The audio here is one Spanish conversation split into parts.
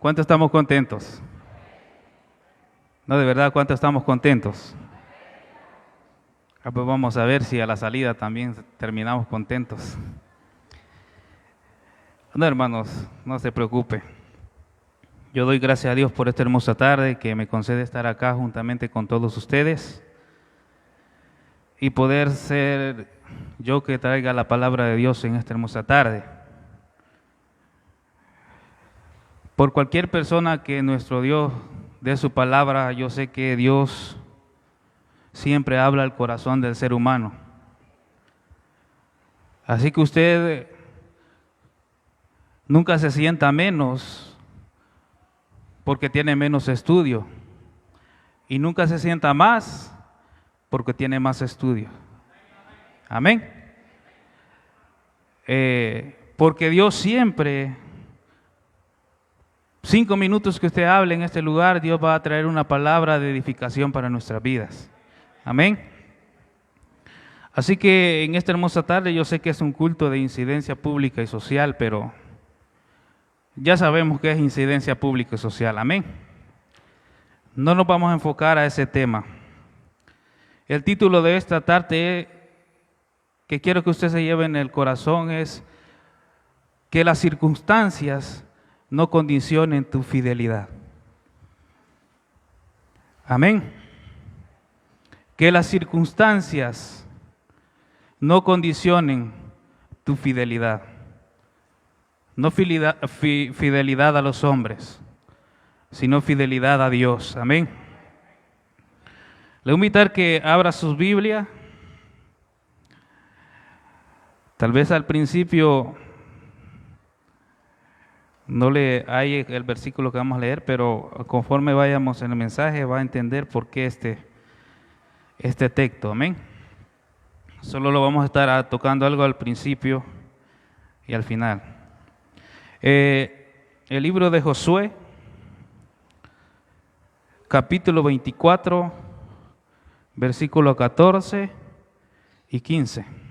¿Cuántos estamos contentos? No, de verdad, ¿cuántos estamos contentos? Pues vamos a ver si a la salida también terminamos contentos. No, hermanos, no se preocupe. Yo doy gracias a Dios por esta hermosa tarde que me concede estar acá juntamente con todos ustedes y poder ser yo que traiga la palabra de Dios en esta hermosa tarde. Por cualquier persona que nuestro Dios dé su palabra, yo sé que Dios siempre habla al corazón del ser humano. Así que usted nunca se sienta menos porque tiene menos estudio y nunca se sienta más porque tiene más estudio. Amén. Porque Dios siempre, 5 minutos que usted hable en este lugar, Dios va a traer una palabra de edificación para nuestras vidas. Amén. Así que en esta hermosa tarde yo sé que es un culto de incidencia pública y social, pero ya sabemos que es incidencia pública y social. Amén. No nos vamos a enfocar a ese tema. El título de esta tarde que quiero que usted se lleve en el corazón es que las circunstancias no condicionen tu fidelidad. Amén. Que las circunstancias no condicionen tu fidelidad. No fidelidad a los hombres, sino fidelidad a Dios. Amén. Le voy a invitar que abra sus Biblias. Tal vez al principio no le hay el versículo que vamos a leer, pero conforme vayamos en el mensaje va a entender por qué este texto. Amén. Solo lo vamos a estar tocando algo al principio y al final. El libro de Josué, capítulo 24, versículos 14 y 15.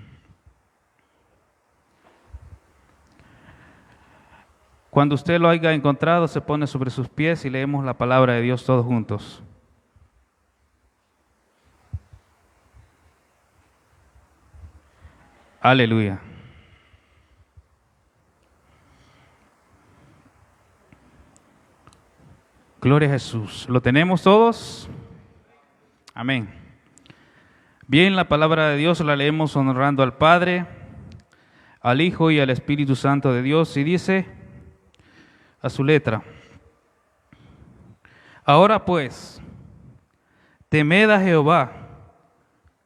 Cuando usted lo haya encontrado, se pone sobre sus pies y leemos la palabra de Dios todos juntos. Aleluya. Gloria a Jesús. ¿Lo tenemos todos? Amén. Bien, la palabra de Dios la leemos honrando al Padre, al Hijo y al Espíritu Santo de Dios, y dice a su letra: Ahora pues, temed a Jehová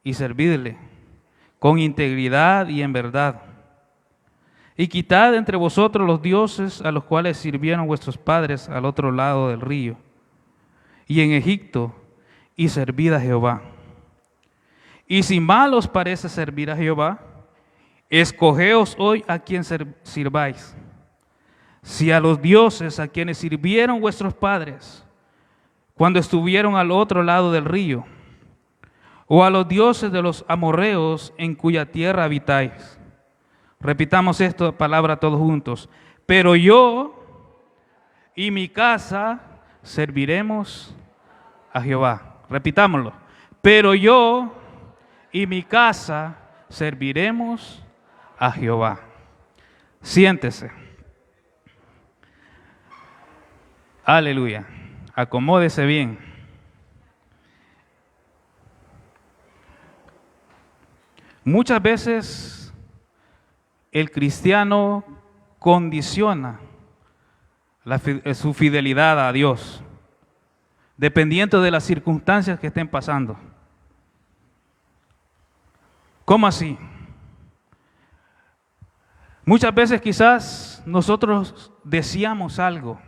y servidle con integridad y en verdad, y quitad entre vosotros los dioses a los cuales sirvieron vuestros padres al otro lado del río y en Egipto, y servid a Jehová. Y si mal os parece servir a Jehová, escogeos hoy a quien sirváis, si a los dioses a quienes sirvieron vuestros padres cuando estuvieron al otro lado del río, o a los dioses de los amorreos en cuya tierra habitáis. Repitamos esta palabra todos juntos. Pero yo y mi casa serviremos a Jehová. Repitámoslo. Pero yo y mi casa serviremos a Jehová. Siéntese. Aleluya. Acomódese bien. Muchas veces el cristiano condiciona su fidelidad a Dios, dependiendo de las circunstancias que estén pasando. ¿Cómo así? Muchas veces quizás nosotros deseamos algo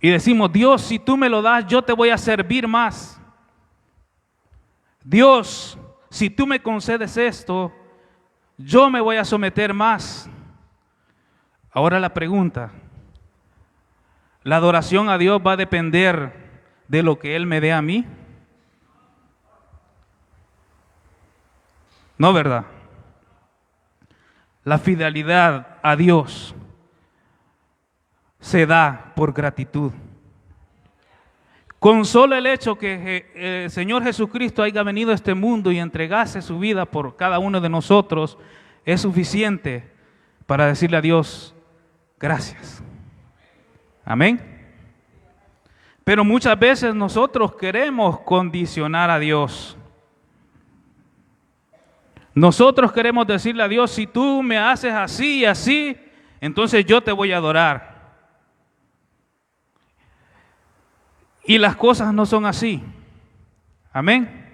y decimos: Dios, si tú me lo das, yo te voy a servir más. Dios, si tú me concedes esto, yo me voy a someter más. Ahora la pregunta: ¿la adoración a Dios va a depender de lo que Él me dé a mí? No, ¿verdad? La fidelidad a Dios se da por gratitud. Con solo el hecho que el Señor Jesucristo haya venido a este mundo y entregase su vida por cada uno de nosotros, es suficiente para decirle a Dios, gracias. Amén. Pero muchas veces nosotros queremos condicionar a Dios. Nosotros queremos decirle a Dios, si tú me haces así y así, entonces yo te voy a adorar. Y las cosas no son así. Amén.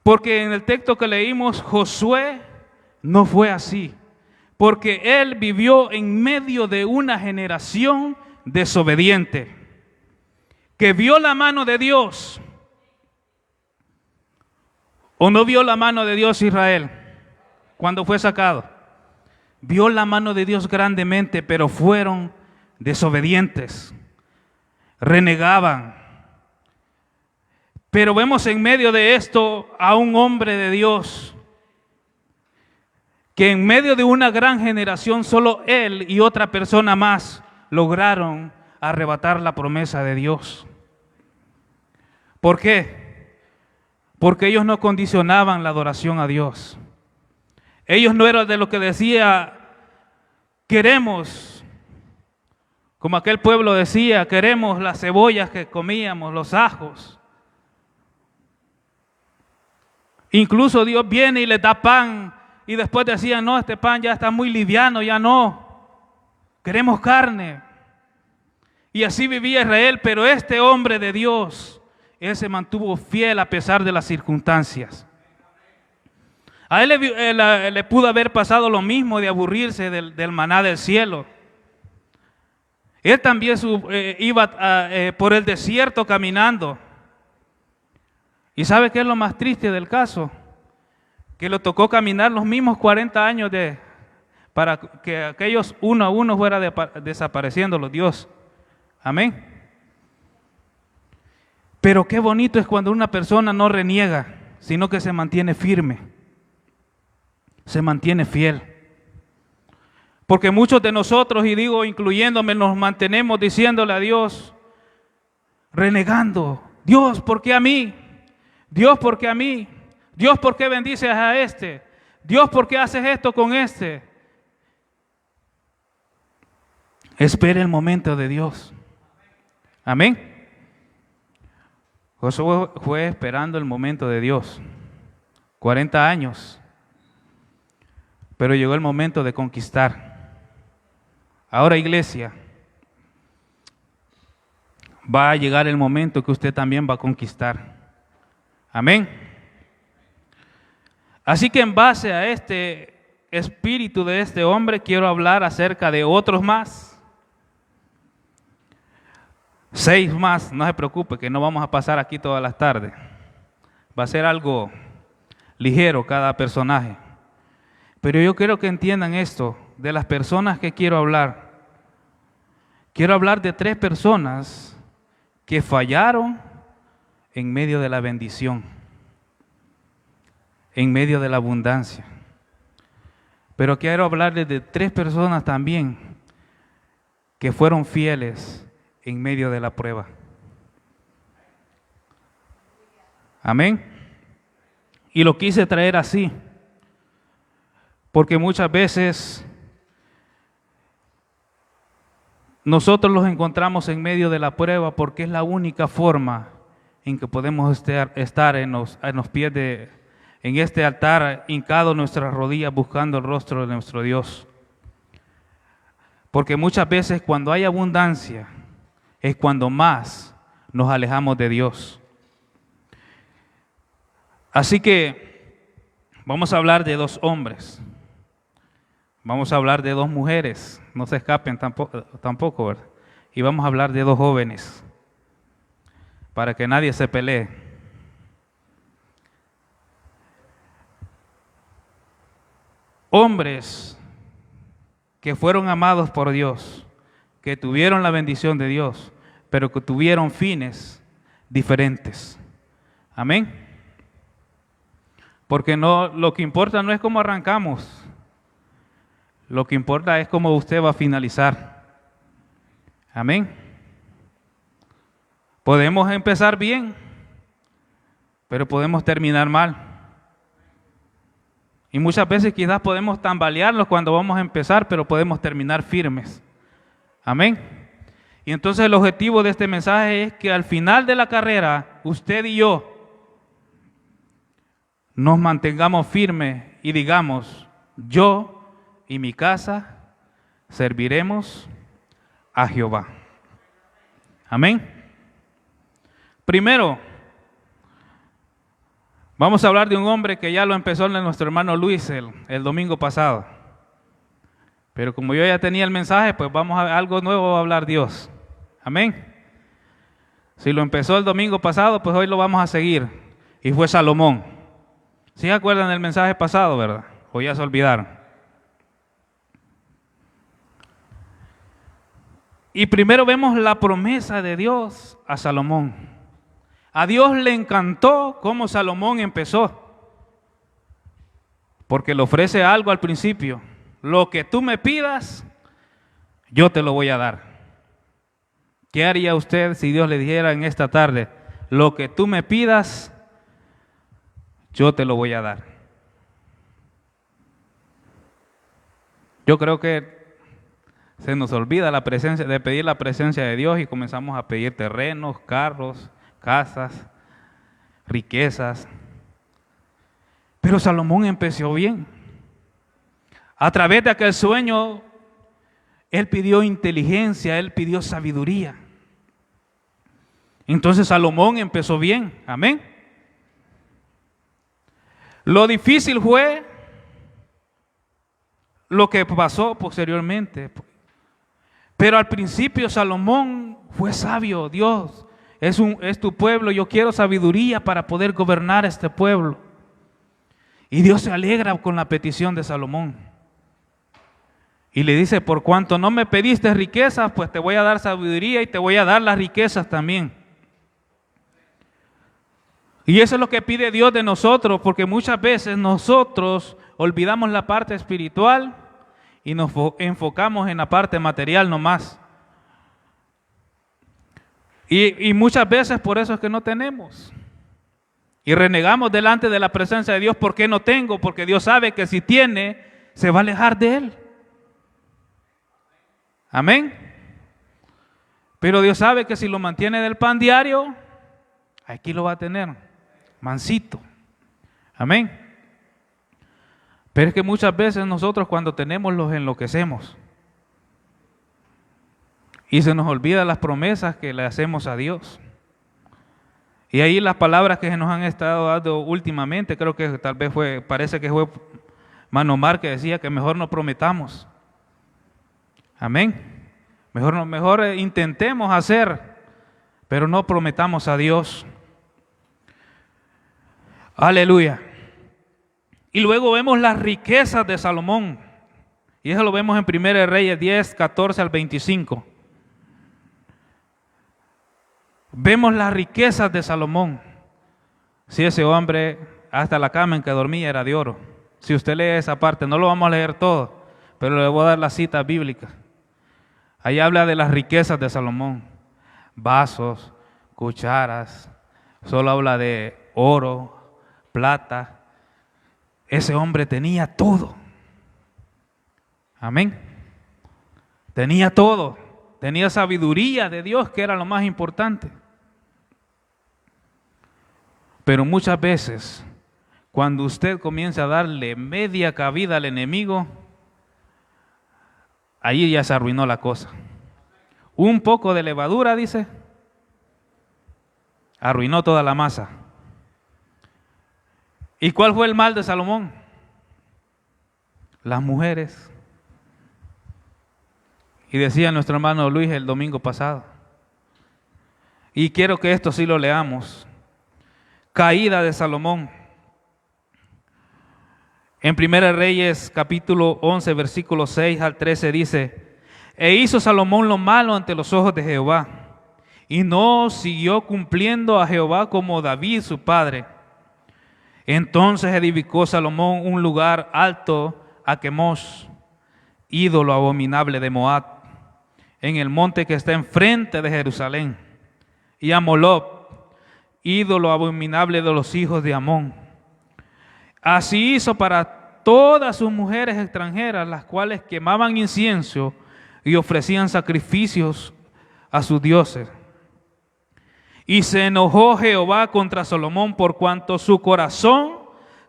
Porque en el texto que leímos, Josué no fue así. Porque él vivió en medio de una generación desobediente, que vio la mano de Dios. ¿O no vio la mano de Dios Israel cuando fue sacado? Vio la mano de Dios grandemente, pero fueron desobedientes. Renegaban. Pero vemos en medio de esto a un hombre de Dios que en medio de una gran generación solo él y otra persona más lograron arrebatar la promesa de Dios. ¿Por qué? Porque ellos no condicionaban la adoración a Dios. Ellos no eran de lo que decía, queremos. Como aquel pueblo decía, queremos las cebollas que comíamos, los ajos. Incluso Dios viene y les da pan y después decían, no, este pan ya está muy liviano, ya no. Queremos carne. Y así vivía Israel, pero este hombre de Dios, él se mantuvo fiel a pesar de las circunstancias. A él le pudo haber pasado lo mismo de aburrirse del maná del cielo. Él también iba por el desierto caminando. ¿Y sabe qué es lo más triste del caso? Que le tocó caminar los mismos 40 años para que aquellos uno a uno fuera desapareciendo los Dios. Amén. Pero qué bonito es cuando una persona no reniega, sino que se mantiene firme. Se mantiene fiel. Porque muchos de nosotros, y digo incluyéndome, nos mantenemos diciéndole a Dios, renegando, Dios, ¿por qué a mí? Dios, ¿por qué a mí? Dios, ¿por qué bendices a este? Dios, ¿por qué haces esto con este? Espere el momento de Dios. Amén. Josué fue esperando el momento de Dios. 40 años. Pero llegó el momento de conquistar. Ahora, iglesia, va a llegar el momento que usted también va a conquistar. Amén. Así que en base a este espíritu de este hombre, quiero hablar acerca de otros más. 6 más, no se preocupe que no vamos a pasar aquí todas las tardes. Va a ser algo ligero cada personaje. Pero yo quiero que entiendan esto, de las personas que quiero hablar. Quiero hablar de 3 personas que fallaron en medio de la bendición, en medio de la abundancia. Pero quiero hablarles de 3 personas también que fueron fieles en medio de la prueba. Amén. Y lo quise traer así, porque muchas veces nosotros los encontramos en medio de la prueba porque es la única forma en que podemos estar en los pies en este altar, hincados nuestras rodillas buscando el rostro de nuestro Dios. Porque muchas veces cuando hay abundancia es cuando más nos alejamos de Dios. Así que vamos a hablar de 2 hombres. Vamos a hablar de 2 mujeres, no se escapen tampoco, ¿verdad? Y vamos a hablar de 2 jóvenes, para que nadie se pelee. Hombres que fueron amados por Dios, que tuvieron la bendición de Dios, pero que tuvieron fines diferentes. Amén. Porque lo que importa no es cómo arrancamos. Lo que importa es cómo usted va a finalizar. Amén. Podemos empezar bien, pero podemos terminar mal. Y muchas veces quizás podemos tambalearnos cuando vamos a empezar, pero podemos terminar firmes. Amén. Y entonces el objetivo de este mensaje es que al final de la carrera, usted y yo nos mantengamos firmes y digamos: yo y mi casa serviremos a Jehová. Amén. Primero, vamos a hablar de un hombre que ya lo empezó nuestro hermano Luis el domingo pasado. Pero como yo ya tenía el mensaje, pues vamos a algo nuevo a hablar Dios. Amén. Si lo empezó el domingo pasado, pues hoy lo vamos a seguir. Y fue Salomón. ¿Sí se acuerdan del mensaje pasado, verdad? O ya se olvidaron. Y primero vemos la promesa de Dios a Salomón. A Dios le encantó cómo Salomón empezó, porque le ofrece algo al principio: lo que tú me pidas, yo te lo voy a dar. ¿Qué haría usted si Dios le dijera en esta tarde: lo que tú me pidas, yo te lo voy a dar? Yo creo que se nos olvida la presencia, de pedir la presencia de Dios, y comenzamos a pedir terrenos, carros, casas, riquezas. Pero Salomón empezó bien. A través de aquel sueño, él pidió inteligencia, él pidió sabiduría. Entonces Salomón empezó bien. Amén. Lo difícil fue lo que pasó posteriormente. Pero al principio Salomón fue sabio. Dios, es tu pueblo, yo quiero sabiduría para poder gobernar este pueblo. Y Dios se alegra con la petición de Salomón. Y le dice: por cuanto no me pediste riquezas, pues te voy a dar sabiduría y te voy a dar las riquezas también. Y eso es lo que pide Dios de nosotros, porque muchas veces nosotros olvidamos la parte espiritual y nos enfocamos en la parte material nomás. Y muchas veces por eso es que no tenemos. Y renegamos delante de la presencia de Dios: ¿por qué no tengo? Porque Dios sabe que si tiene, se va a alejar de Él. Amén. Pero Dios sabe que si lo mantiene del pan diario, aquí lo va a tener, mansito. Amén. Pero es que muchas veces nosotros cuando tenemos los enloquecemos. Y se nos olvidan las promesas que le hacemos a Dios. Y ahí las palabras que nos han estado dando últimamente, creo que tal vez parece que fue Manomar que decía que mejor no prometamos. Amén. Mejor intentemos hacer, pero no prometamos a Dios. Aleluya. Y luego vemos las riquezas de Salomón. Y eso lo vemos en 1 Reyes 10, 14 al 25. Vemos las riquezas de Salomón. Si ese hombre, hasta la cama en que dormía era de oro. Si usted lee esa parte, no lo vamos a leer todo, pero le voy a dar la cita bíblica. Ahí habla de las riquezas de Salomón. Vasos, cucharas, solo habla de oro, plata. Ese hombre tenía todo. Amén. Tenía todo. Tenía sabiduría de Dios, que era lo más importante. Pero muchas veces, cuando usted comienza a darle media cabida al enemigo, ahí ya se arruinó la cosa. Un poco de levadura, dice, arruinó toda la masa. ¿Y cuál fue el mal de Salomón? Las mujeres. Y decía nuestro hermano Luis el domingo pasado. Y quiero que esto sí lo leamos. Caída de Salomón. En 1 Reyes capítulo 11 versículos 6 al 13 dice: e hizo Salomón lo malo ante los ojos de Jehová, y no siguió cumpliendo a Jehová como David su padre. Entonces edificó Salomón un lugar alto a Quemos, ídolo abominable de Moab, en el monte que está enfrente de Jerusalén, y a Moloc, ídolo abominable de los hijos de Amón. Así hizo para todas sus mujeres extranjeras, las cuales quemaban incienso y ofrecían sacrificios a sus dioses. Y se enojó Jehová contra Salomón por cuanto su corazón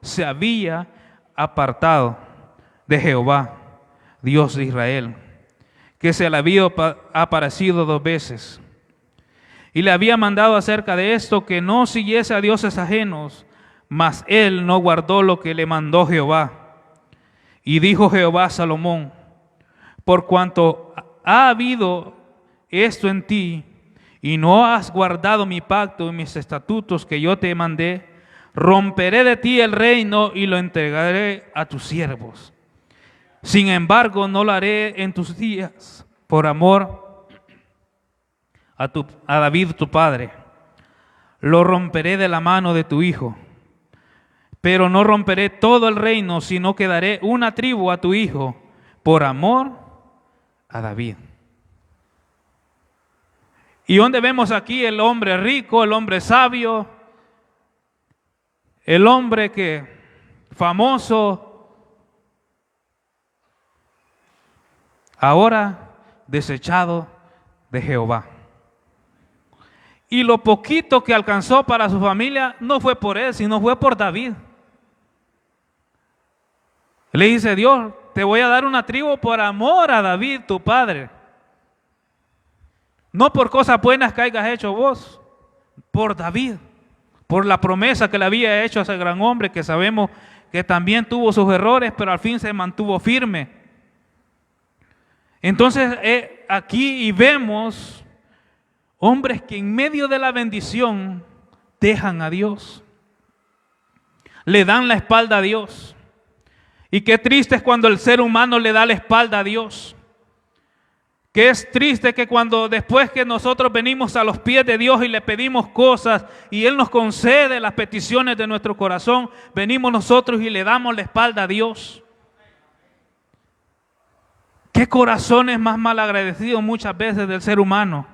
se había apartado de Jehová, Dios de Israel, que se le había aparecido 2 veces. Y le había mandado acerca de esto que no siguiese a dioses ajenos, mas él no guardó lo que le mandó Jehová. Y dijo Jehová a Salomón: por cuanto ha habido esto en ti, y no has guardado mi pacto y mis estatutos que yo te mandé, romperé de ti el reino y lo entregaré a tus siervos. Sin embargo, no lo haré en tus días, por amor a David tu padre. Lo romperé de la mano de tu hijo. Pero no romperé todo el reino, sino que daré una tribu a tu hijo, por amor a David. ¿Y dónde vemos aquí el hombre rico, el hombre sabio, el hombre que famoso, ahora desechado de Jehová? Y lo poquito que alcanzó para su familia no fue por él, sino fue por David. Le dice Dios: te voy a dar una tribu por amor a David, tu padre. No por cosas buenas que hayas hecho vos, por David, por la promesa que le había hecho a ese gran hombre, que sabemos que también tuvo sus errores, pero al fin se mantuvo firme. Entonces aquí vemos hombres que en medio de la bendición dejan a Dios, le dan la espalda a Dios. Y qué triste es cuando el ser humano le da la espalda a Dios. Que es triste que cuando después que nosotros venimos a los pies de Dios y le pedimos cosas y Él nos concede las peticiones de nuestro corazón, venimos nosotros y le damos la espalda a Dios. ¿Qué corazón es más malagradecido muchas veces del ser humano?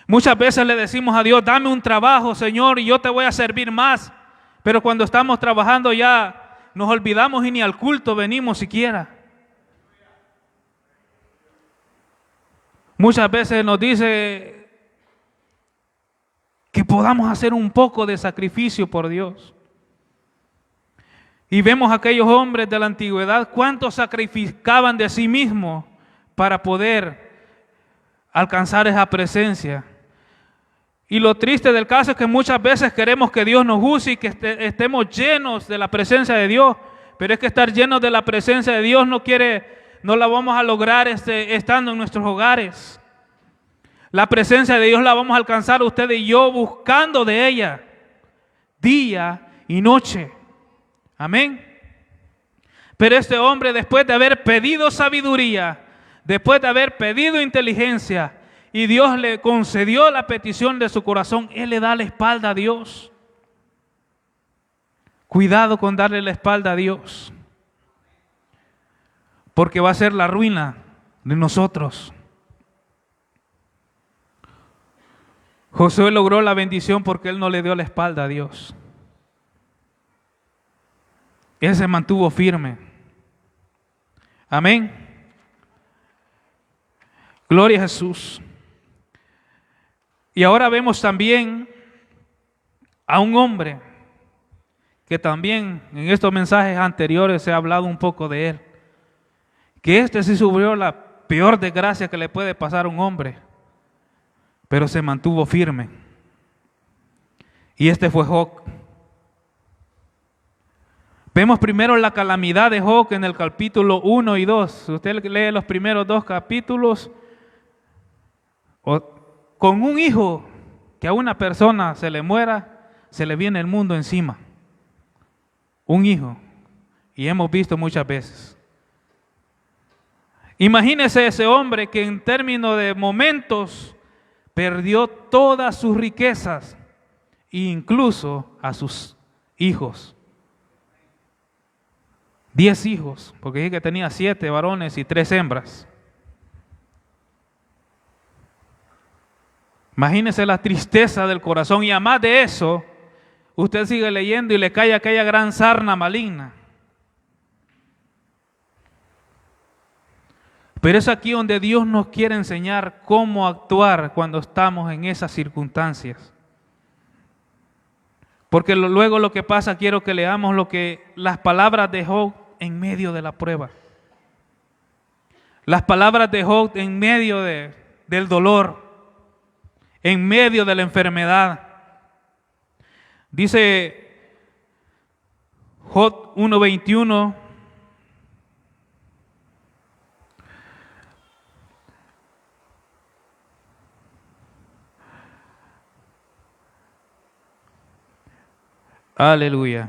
Muchas veces le decimos a Dios: dame un trabajo, Señor, y yo te voy a servir más. Pero cuando estamos trabajando ya nos olvidamos y ni al culto venimos siquiera. Muchas veces nos dice que podamos hacer un poco de sacrificio por Dios. Y vemos a aquellos hombres de la antigüedad, cuántos sacrificaban de sí mismos para poder alcanzar esa presencia. Y lo triste del caso es que muchas veces queremos que Dios nos use y que estemos llenos de la presencia de Dios, pero es que estar llenos de la presencia de Dios no la vamos a lograr estando en nuestros hogares. La presencia de Dios la vamos a alcanzar usted y yo buscando de ella día y noche. Amén. Pero este hombre, después de haber pedido sabiduría, después de haber pedido inteligencia, y Dios le concedió la petición de su corazón, él le da la espalda a Dios. Cuidado con darle la espalda a Dios, porque va a ser la ruina de nosotros. Josué logró la bendición porque él no le dio la espalda a Dios. Él se mantuvo firme. Amén. Gloria a Jesús. Y ahora vemos también a un hombre que también en estos mensajes anteriores se ha hablado un poco de él. Que sí sufrió la peor desgracia que le puede pasar a un hombre, pero se mantuvo firme. Y este fue Job. Vemos primero la calamidad de Job en el capítulo 1 y 2. Si usted lee los primeros 2 capítulos, con un hijo que a una persona se le muera, se le viene el mundo encima. Un hijo. Y hemos visto muchas veces. Imagínese ese hombre que en términos de momentos perdió todas sus riquezas, incluso a sus hijos. 10 hijos, porque dije que tenía 7 varones y 3 hembras. Imagínese la tristeza del corazón, y además de eso, usted sigue leyendo y le cae aquella gran sarna maligna. Pero es aquí donde Dios nos quiere enseñar cómo actuar cuando estamos en esas circunstancias. Porque luego lo que pasa, quiero que leamos las palabras de Job en medio de la prueba. Las palabras de Job en medio del dolor, en medio de la enfermedad. Dice Job 1:21. Aleluya.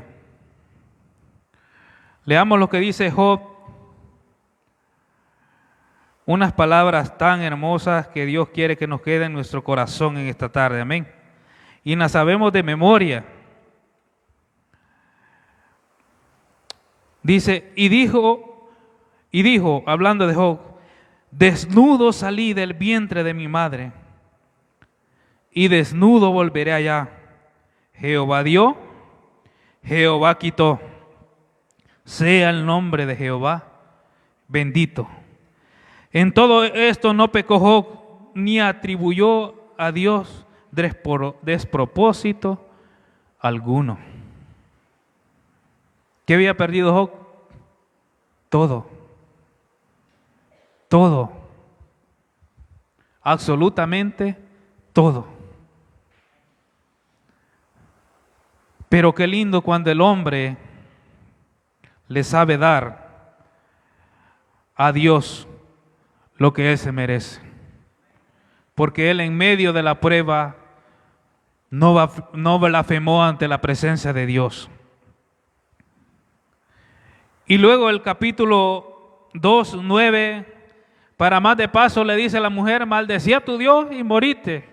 Leamos lo que dice Job. Unas palabras tan hermosas que Dios quiere que nos quede en nuestro corazón en esta tarde. Amén. Y las sabemos de memoria. Dice, y dijo, hablando de Job, desnudo salí del vientre de mi madre, y desnudo volveré allá. Jehová dio, Jehová quitó. Sea el nombre de Jehová bendito. En todo esto no pecó Job, ni atribuyó a Dios despropósito alguno. ¿Qué había perdido Job? Todo. Todo. Absolutamente todo. Pero qué lindo cuando el hombre le sabe dar a Dios lo que Él se merece. Porque Él en medio de la prueba no blasfemó ante la presencia de Dios. Y luego el capítulo 2:9, para más de paso le dice a la mujer, maldecía a tu Dios y moriste.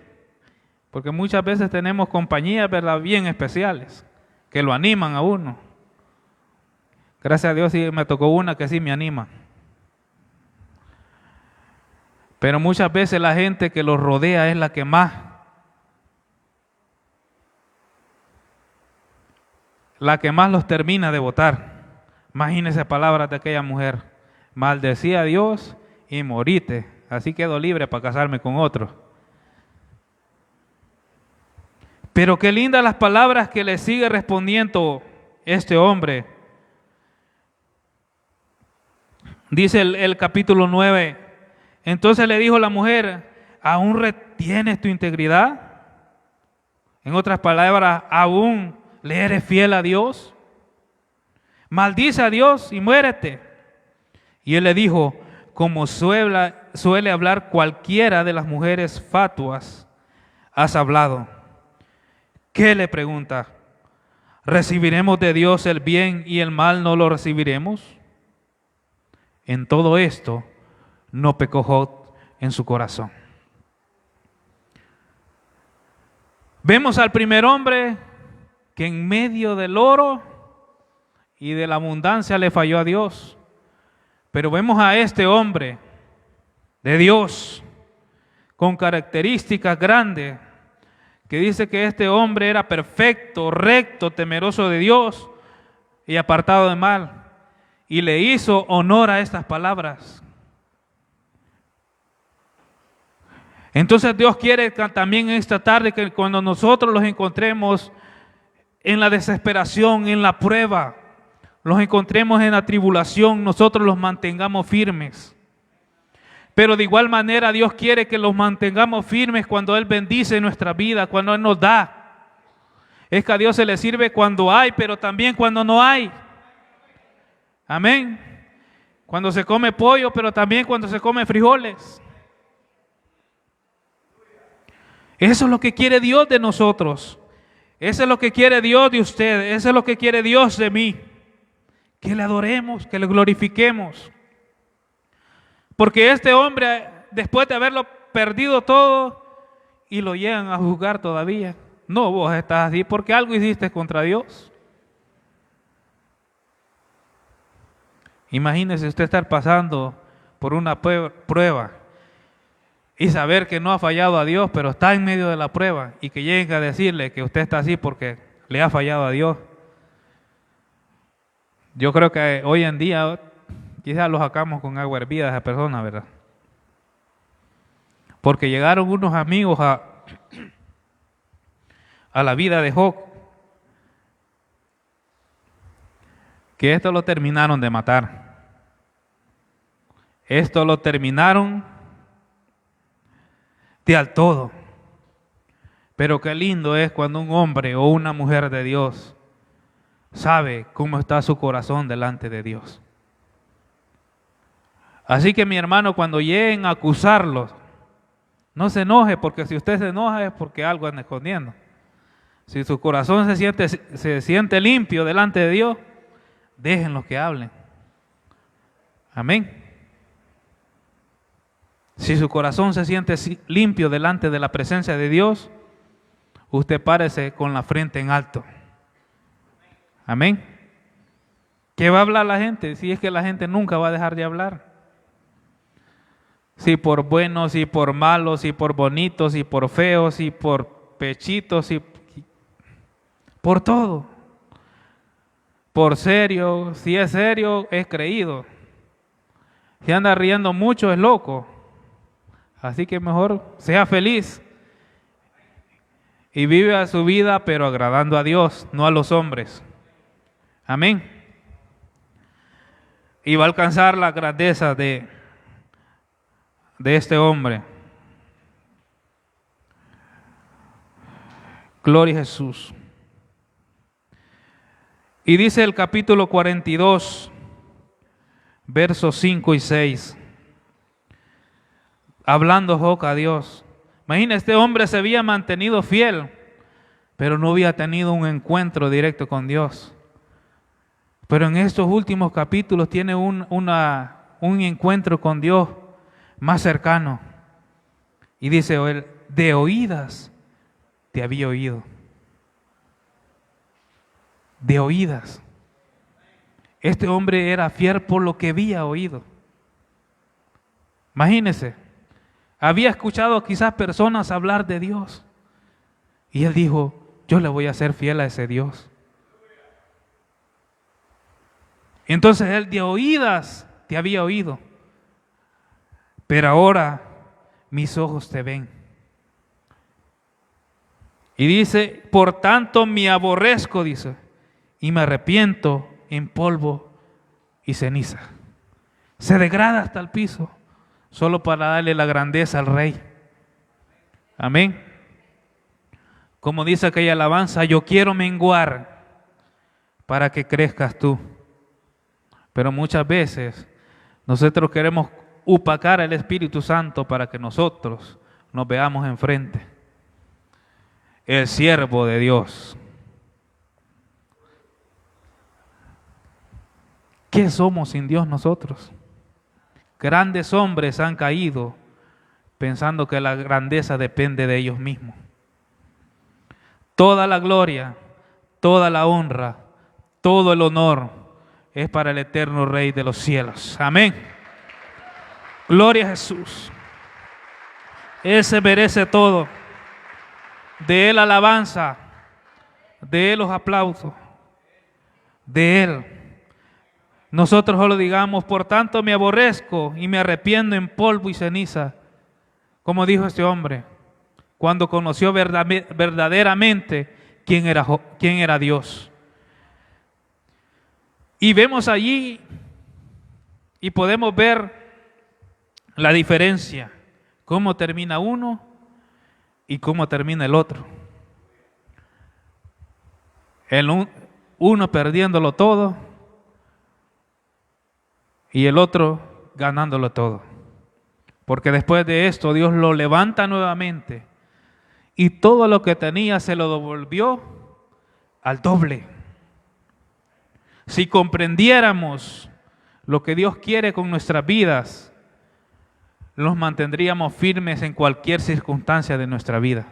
Porque muchas veces tenemos compañías, ¿verdad?, bien especiales, que lo animan a uno. Gracias a Dios sí me tocó una que sí me anima. Pero muchas veces la gente que los rodea es la que más los termina de botar. Imagínense palabras de aquella mujer. Maldecía a Dios y morite. Así quedo libre para casarme con otro. Pero qué lindas las palabras que le sigue respondiendo este hombre. Dice el capítulo 9. Entonces le dijo la mujer, ¿aún retienes tu integridad? En otras palabras, ¿aún le eres fiel a Dios? Maldice a Dios y muérete. Y él le dijo, como suele hablar cualquiera de las mujeres fatuas, has hablado. ¿Qué le pregunta? ¿Recibiremos de Dios el bien y el mal no lo recibiremos? En todo esto no pecó Job en su corazón. Vemos al primer hombre que en medio del oro y de la abundancia le falló a Dios. Pero vemos a este hombre de Dios con características grandes, que dice que este hombre era perfecto, recto, temeroso de Dios y apartado de mal. Y le hizo honor a estas palabras. Entonces Dios quiere también en esta tarde que cuando nosotros los encontremos en la desesperación, en la prueba, los encontremos en la tribulación, nosotros los mantengamos firmes. Pero de igual manera Dios quiere que los mantengamos firmes cuando Él bendice nuestra vida, cuando Él nos da. Es que a Dios se le sirve cuando hay, pero también cuando no hay. Amén. Cuando se come pollo, pero también cuando se come frijoles. Eso es lo que quiere Dios de nosotros. Eso es lo que quiere Dios de usted. Eso es lo que quiere Dios de mí. Que le adoremos, que le glorifiquemos. Porque este hombre, después de haberlo perdido todo, y lo llegan a juzgar todavía. No, vos estás así porque algo hiciste contra Dios. Imagínese usted estar pasando por una prueba y saber que no ha fallado a Dios, pero está en medio de la prueba y que lleguen a decirle que usted está así porque le ha fallado a Dios. Yo creo que hoy en día quizás lo sacamos con agua hervida a esa persona, ¿verdad? Porque llegaron unos amigos a la vida de Job, que esto lo terminaron de matar. Esto lo terminaron de al todo. Pero qué lindo es cuando un hombre o una mujer de Dios sabe cómo está su corazón delante de Dios. Así que mi hermano, cuando lleguen a acusarlos, no se enoje, porque si usted se enoja es porque algo anda escondiendo. Si su corazón se siente limpio delante de Dios, déjenlos que hablen. Amén. Si su corazón se siente limpio delante de la presencia de Dios, usted párese con la frente en alto. Amén. ¿Qué va a hablar la gente? Si es que la gente nunca va a dejar de hablar. Si por buenos, si por malos, si por bonitos, si por feos, si por pechitos, si por todo. Por serio, si es serio, es creído. Si anda riendo mucho, es loco. Así que mejor sea feliz y vive a su vida, pero agradando a Dios, no a los hombres. Amén. Y va a alcanzar la grandeza de este hombre. Gloria a Jesús. Y dice el capítulo 42, versos 5 y 6, hablando Job a Dios. Imagina, este hombre se había mantenido fiel, pero no había tenido un encuentro directo con Dios. Pero en estos últimos capítulos tiene un encuentro con Dios más cercano. Y dice él, de oídas te había oído. De oídas. Este hombre era fiel por lo que había oído. Imagínese, había escuchado quizás personas hablar de Dios. Y él dijo, yo le voy a ser fiel a ese Dios. Entonces él de oídas te había oído. Pero ahora mis ojos te ven. Y dice, por tanto me aborrezco, dice, y me arrepiento en polvo y ceniza. Se degrada hasta el piso, solo para darle la grandeza al Rey. Amén. Como dice aquella alabanza, yo quiero menguar para que crezcas tú. Pero muchas veces nosotros queremos opacar al Espíritu Santo para que nosotros nos veamos enfrente. El siervo de Dios. ¿Qué somos sin Dios nosotros? Grandes hombres han caído pensando que la grandeza depende de ellos mismos. Toda la gloria, toda la honra, todo el honor es para el eterno Rey de los cielos. Amén. Gloria a Jesús. Él se merece todo. De Él alabanza, de Él los aplausos, de Él. Nosotros solo digamos, por tanto me aborrezco y me arrepiento en polvo y ceniza, como dijo este hombre, cuando conoció verdaderamente quién era Dios. Y vemos allí y podemos ver la diferencia, cómo termina uno y cómo termina el otro. Uno perdiéndolo todo y el otro ganándolo todo. Porque después de esto Dios lo levanta nuevamente y todo lo que tenía se lo devolvió al doble. Si comprendiéramos lo que Dios quiere con nuestras vidas, nos mantendríamos firmes en cualquier circunstancia de nuestra vida.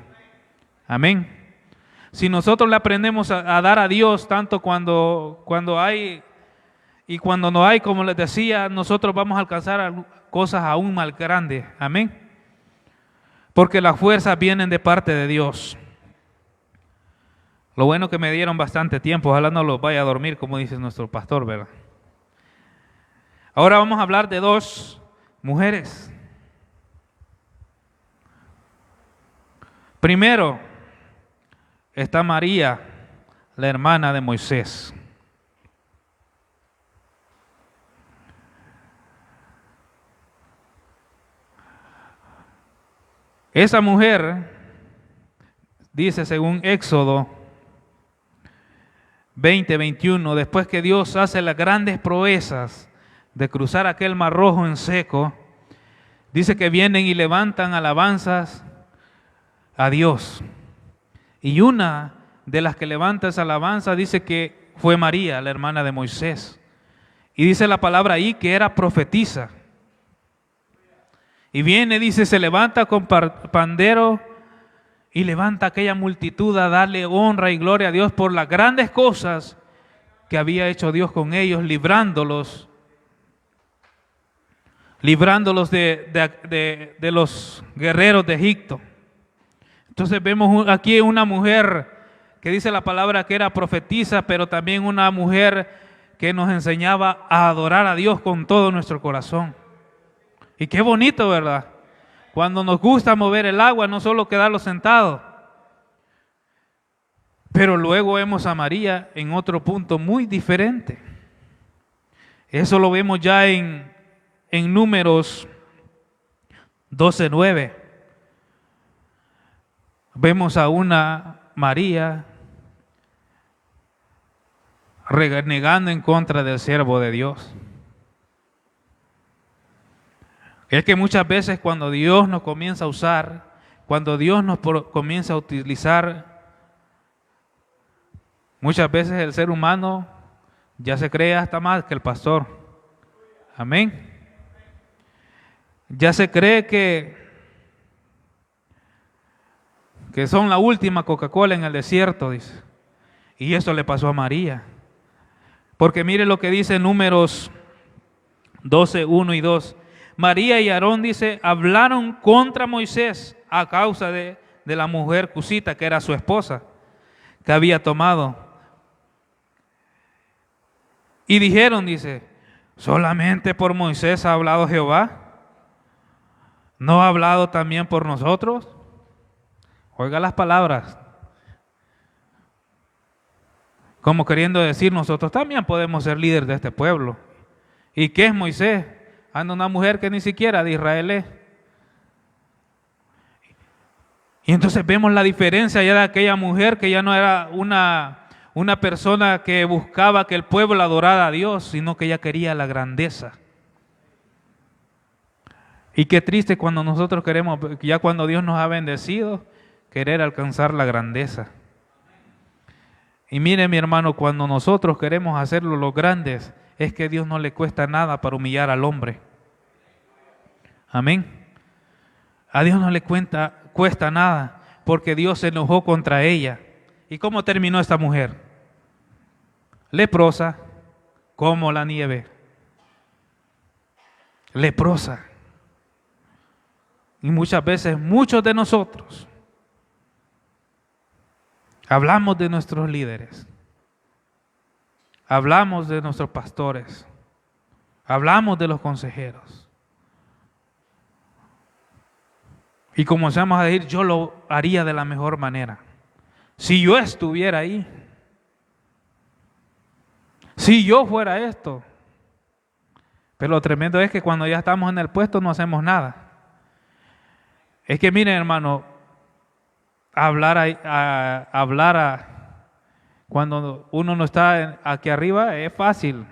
Amén. Si nosotros le aprendemos a dar a Dios tanto cuando hay y cuando no hay, como les decía, nosotros vamos a alcanzar cosas aún más grandes. Amén. porque las fuerzas vienen de parte de Dios. Lo bueno que me dieron bastante tiempo, ojalá no los vaya a dormir, como dice nuestro pastor, ¿verdad? Ahora vamos a hablar de dos mujeres. Primero está María, la hermana de Moisés. Esa mujer, dice según Éxodo 20:21, después que Dios hace las grandes proezas de cruzar aquel mar rojo en seco, dice que vienen y levantan alabanzas a Dios. Y una de las que levanta esa alabanza dice que fue María, la hermana de Moisés. Y dice la palabra ahí que era profetisa. Y viene, dice, se levanta con pandero y levanta aquella multitud a darle honra y gloria a Dios por las grandes cosas que había hecho Dios con ellos, librándolos de los guerreros de Egipto. Entonces vemos aquí una mujer que dice la palabra que era profetisa, pero también una mujer que nos enseñaba a adorar a Dios con todo nuestro corazón. Y qué bonito, ¿verdad? Cuando nos gusta mover el agua, no solo quedarlo sentado. Pero luego vemos a María en otro punto muy diferente. Eso lo vemos ya en Números 12:9. Vemos a una María renegando en contra del siervo de Dios. Es que muchas veces cuando Dios nos comienza a usar, cuando Dios nos comienza a utilizar, muchas veces el ser humano ya se cree hasta más que el pastor. Amén. Ya se cree que son la última Coca-Cola en el desierto, dice. Y eso le pasó a María. Porque mire lo que dice Números 12:1 y 2. María y Aarón, dice, hablaron contra Moisés a causa de la mujer cusita, que era su esposa, que había tomado. Y dijeron, dice, ¿solamente por Moisés ha hablado Jehová? ¿No ha hablado también por nosotros? Oiga las palabras. Como queriendo decir, nosotros también podemos ser líderes de este pueblo. ¿Y qué es Moisés? Anda una mujer que ni siquiera de Israel es. Y entonces vemos la diferencia ya de aquella mujer que ya no era una persona que buscaba que el pueblo adorara a Dios, sino que ella quería la grandeza. Y qué triste cuando nosotros queremos, ya cuando Dios nos ha bendecido, querer alcanzar la grandeza. Y mire, mi hermano, cuando nosotros queremos hacerlo los grandes, es que a Dios no le cuesta nada para humillar al hombre. Amén. A Dios no le cuesta nada, porque Dios se enojó contra ella. ¿Y cómo terminó esta mujer? Leprosa, como la nieve. Leprosa. Y muchas veces, muchos de nosotros hablamos de nuestros líderes, hablamos de nuestros pastores, hablamos de los consejeros. Y comenzamos a decir, yo lo haría de la mejor manera. Si yo estuviera ahí, si yo fuera esto. Pero lo tremendo es que cuando ya estamos en el puesto no hacemos nada. Es que miren, hermano, cuando uno no está aquí arriba es fácil.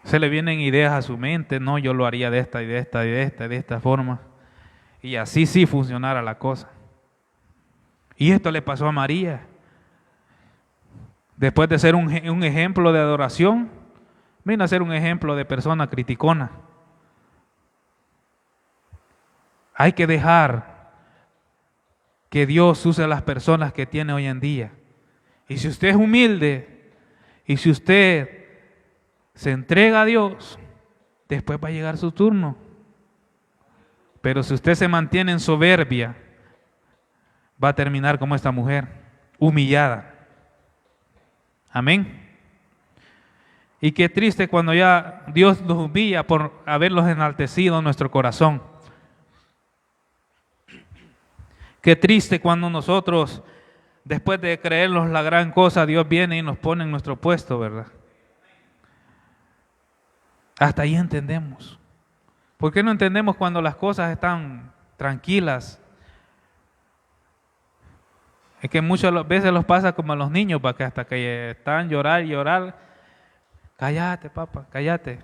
Se le vienen ideas a su mente, no, yo lo haría de esta y de esta y de esta y de esta forma. Y así sí funcionara la cosa. Y esto le pasó a María. Después de ser un ejemplo de adoración, vino a ser un ejemplo de persona criticona. Hay que dejar que Dios use a las personas que tiene hoy en día. Y si usted es humilde, y si usted se entrega a Dios, después va a llegar su turno. Pero si usted se mantiene en soberbia, va a terminar como esta mujer, humillada. Amén. Y qué triste cuando ya Dios nos humilla por haberlos enaltecido en nuestro corazón. Qué triste cuando nosotros, después de creernos la gran cosa, Dios viene y nos pone en nuestro puesto, ¿verdad? Hasta ahí entendemos. ¿Por qué no entendemos cuando las cosas están tranquilas? Es que muchas veces los pasa como a los niños, para que hasta que están llorar y llorar, cállate papá, cállate.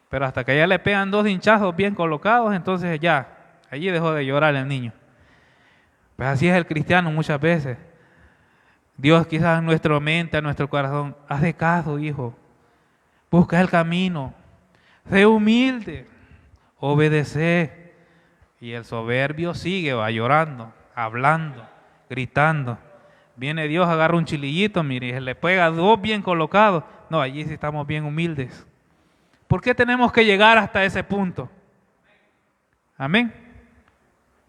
Pero hasta que ya le pegan 2 hinchazos bien colocados, entonces ya, allí dejó de llorar el niño. Pues así es el cristiano muchas veces. Dios quizás en nuestra mente, en nuestro corazón, haz de caso, hijo. Busca el camino. Sé humilde. Obedece. Y el soberbio sigue, va llorando, hablando, gritando. Viene Dios, agarra un chilillito, mire, y se le pega 2 bien colocados. No, allí sí estamos bien humildes. ¿Por qué tenemos que llegar hasta ese punto? Amén.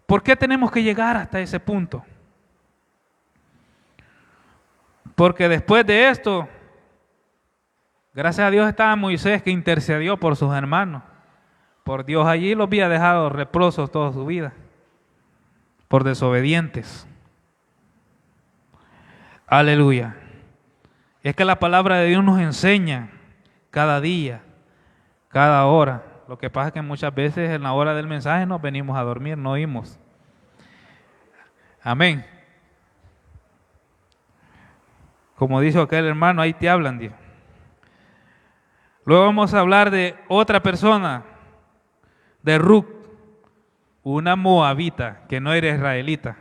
¿Por qué tenemos que llegar hasta ese punto? Porque después de esto, gracias a Dios estaba Moisés que intercedió por sus hermanos. Por Dios allí los había dejado leprosos toda su vida, por desobedientes. Aleluya. Es que la palabra de Dios nos enseña cada día, cada hora. Lo que pasa es que muchas veces en la hora del mensaje nos venimos a dormir, no oímos. Amén. Como dijo aquel hermano, ahí te hablan, Dios. Luego vamos a hablar de otra persona, de Ruth, una moabita que no era israelita.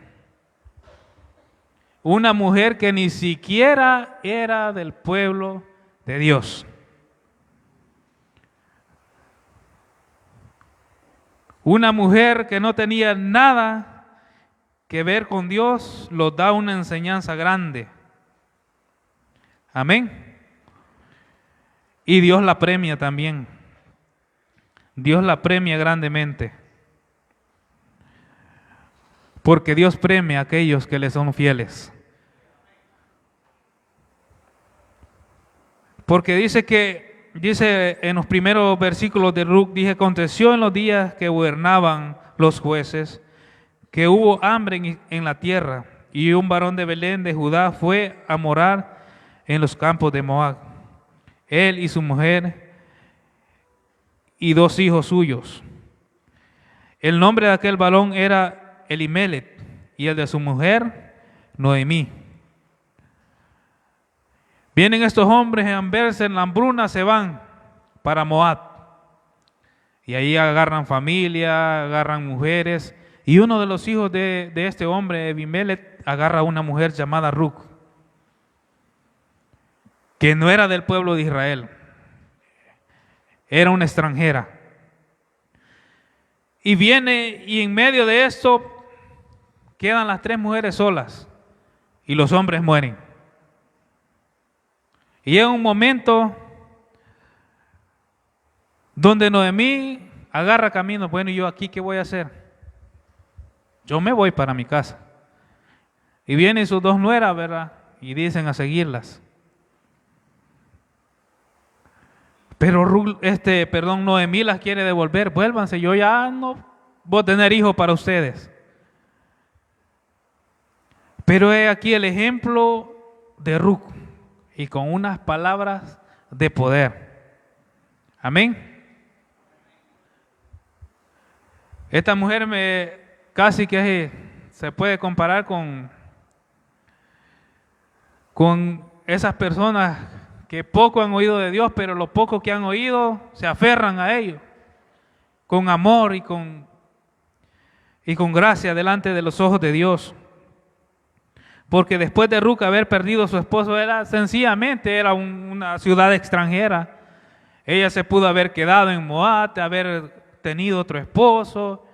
Una mujer que ni siquiera era del pueblo de Dios. Una mujer que no tenía nada que ver con Dios, nos da una enseñanza grande. Amén. Y Dios la premia también. Dios la premia grandemente. Porque Dios premia a aquellos que le son fieles. Porque dice en los primeros versículos de Ruth, dice, aconteció en los días que gobernaban los jueces, que hubo hambre en la tierra, y un varón de Belén de Judá fue a morar en los campos de Moab, él y su mujer y 2 hijos suyos. El nombre de aquel varón era Elimelech y el de su mujer Noemí. Vienen estos hombres en verse en la hambruna, se van para Moab. Y ahí agarran familia, agarran mujeres. Y uno de los hijos de este hombre, Elimelech, agarra a una mujer llamada Ruth, que no era del pueblo de Israel. Era una extranjera. Y viene y en medio de esto quedan las 3 mujeres solas y los hombres mueren. Y llega un momento donde Noemí agarra camino. Bueno, ¿y yo aquí qué voy a hacer? Yo me voy para mi casa. Y vienen sus 2 nueras, ¿verdad? Y dicen a seguirlas. Pero Noemí las quiere devolver. Vuélvanse, yo ya no voy a tener hijos para ustedes. Pero he aquí el ejemplo de Ruth, y con unas palabras de poder. Amén. Esta mujer casi que se puede comparar con esas personas que poco han oído de Dios, pero lo poco que han oído se aferran a ello, con amor y con gracia delante de los ojos de Dios. Porque después de Ruth haber perdido a su esposo, era una ciudad extranjera. Ella se pudo haber quedado en Moab, haber tenido otro esposo,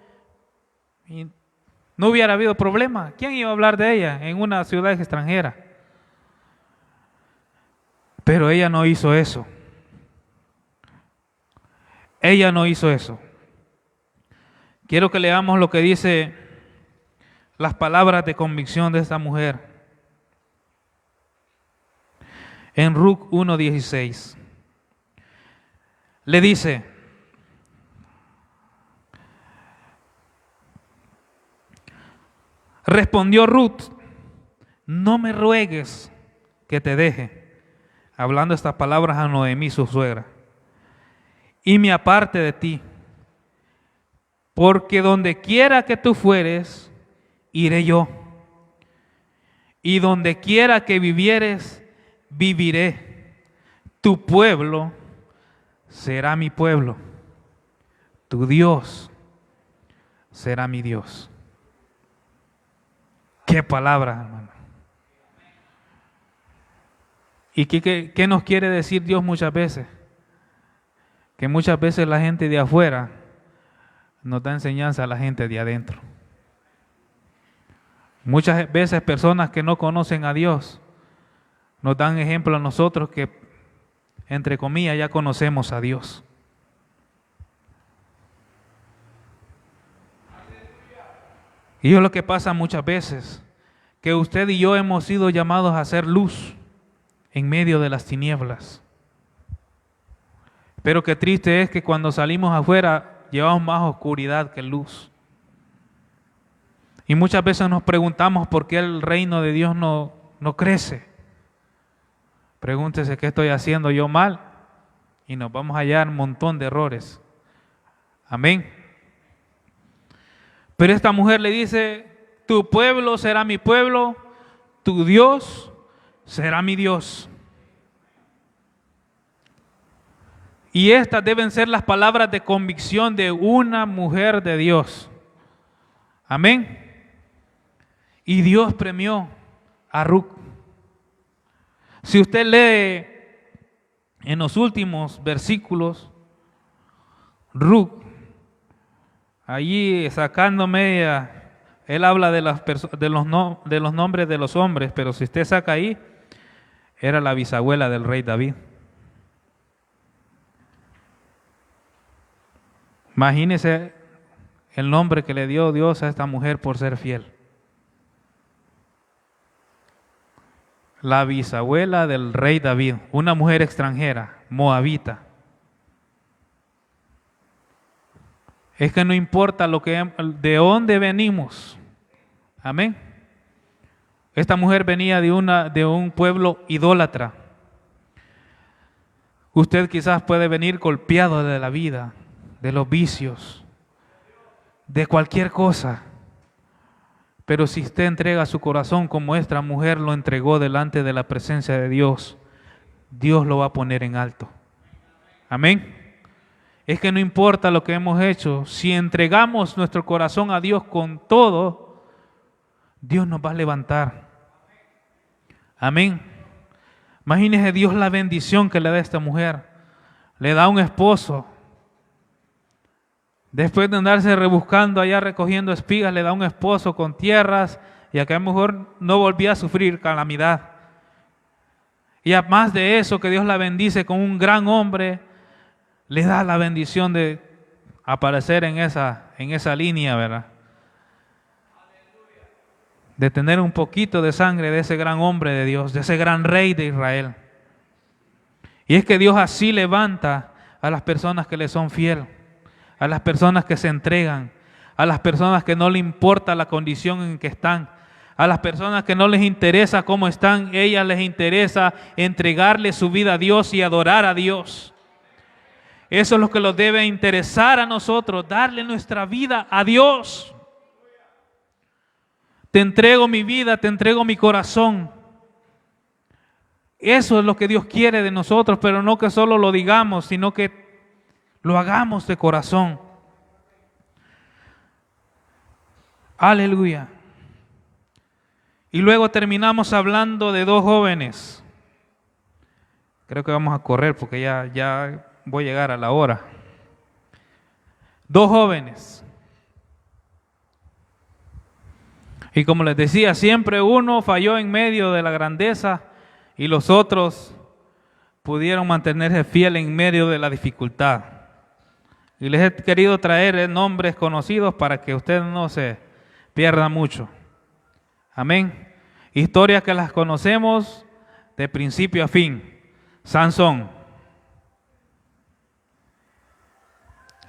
y no hubiera habido problema. ¿Quién iba a hablar de ella en una ciudad extranjera? Pero ella no hizo eso. Ella no hizo eso. Quiero que leamos lo que dice las palabras de convicción de esta mujer. En Ruc 1:16. Le dice: respondió Ruth, no me ruegues que te deje, hablando estas palabras a Noemí, su suegra, y me aparte de ti, porque donde quiera que tú fueres, iré yo, y donde quiera que vivieres, viviré. Tu pueblo será mi pueblo, tu Dios será mi Dios. Qué palabra, hermano. ¿Y qué nos quiere decir Dios muchas veces? Que muchas veces la gente de afuera nos da enseñanza a la gente de adentro. Muchas veces personas que no conocen a Dios nos dan ejemplo a nosotros que, entre comillas, ya conocemos a Dios. Y es lo que pasa muchas veces, que usted y yo hemos sido llamados a hacer luz en medio de las tinieblas. Pero qué triste es que cuando salimos afuera llevamos más oscuridad que luz. Y muchas veces nos preguntamos por qué el reino de Dios no crece. Pregúntese qué estoy haciendo yo mal y nos vamos a hallar un montón de errores. Amén. Pero esta mujer le dice: tu pueblo será mi pueblo, tu Dios será mi Dios. Y estas deben ser las palabras de convicción de una mujer de Dios. Amén. Y Dios premió a Ruc. Si usted lee en los últimos versículos, Ruc, allí sacando media, él habla de los nombres de los hombres, pero si usted saca ahí, era la bisabuela del rey David. Imagínese el nombre que le dio Dios a esta mujer por ser fiel. La bisabuela del rey David, una mujer extranjera, moabita. Es que no importa de dónde venimos. Amén. Esta mujer venía de un pueblo idólatra. Usted quizás puede venir golpeado de la vida, de los vicios, de cualquier cosa. Pero si usted entrega su corazón como esta mujer lo entregó delante de la presencia de Dios, Dios lo va a poner en alto. Amén. Es que no importa lo que hemos hecho, si entregamos nuestro corazón a Dios con todo, Dios nos va a levantar. Amén. Imagínese Dios la bendición que le da a esta mujer. Le da un esposo. Después de andarse rebuscando allá recogiendo espigas, le da un esposo con tierras y aquella mujer no volvía a sufrir calamidad. Y además de eso, que Dios la bendice con un gran hombre, le da la bendición de aparecer en esa línea, ¿verdad? De tener un poquito de sangre de ese gran hombre de Dios, de ese gran rey de Israel. Y es que Dios así levanta a las personas que le son fieles, a las personas que se entregan, a las personas que no le importa la condición en que están, a las personas que no les interesa cómo están, ellas les interesa entregarle su vida a Dios y adorar a Dios. Eso es lo que nos debe interesar a nosotros, darle nuestra vida a Dios. Te entrego mi vida, te entrego mi corazón. Eso es lo que Dios quiere de nosotros, pero no que solo lo digamos, sino que lo hagamos de corazón. Aleluya. Y luego terminamos hablando de dos jóvenes. Creo que vamos a correr porque ya voy a llegar a la hora. Dos jóvenes. Y como les decía, siempre uno falló en medio de la grandeza y los otros pudieron mantenerse fieles en medio de la dificultad. Y les he querido traer nombres conocidos para que ustedes no se pierdan mucho. Amén. Historias que las conocemos de principio a fin. Sansón.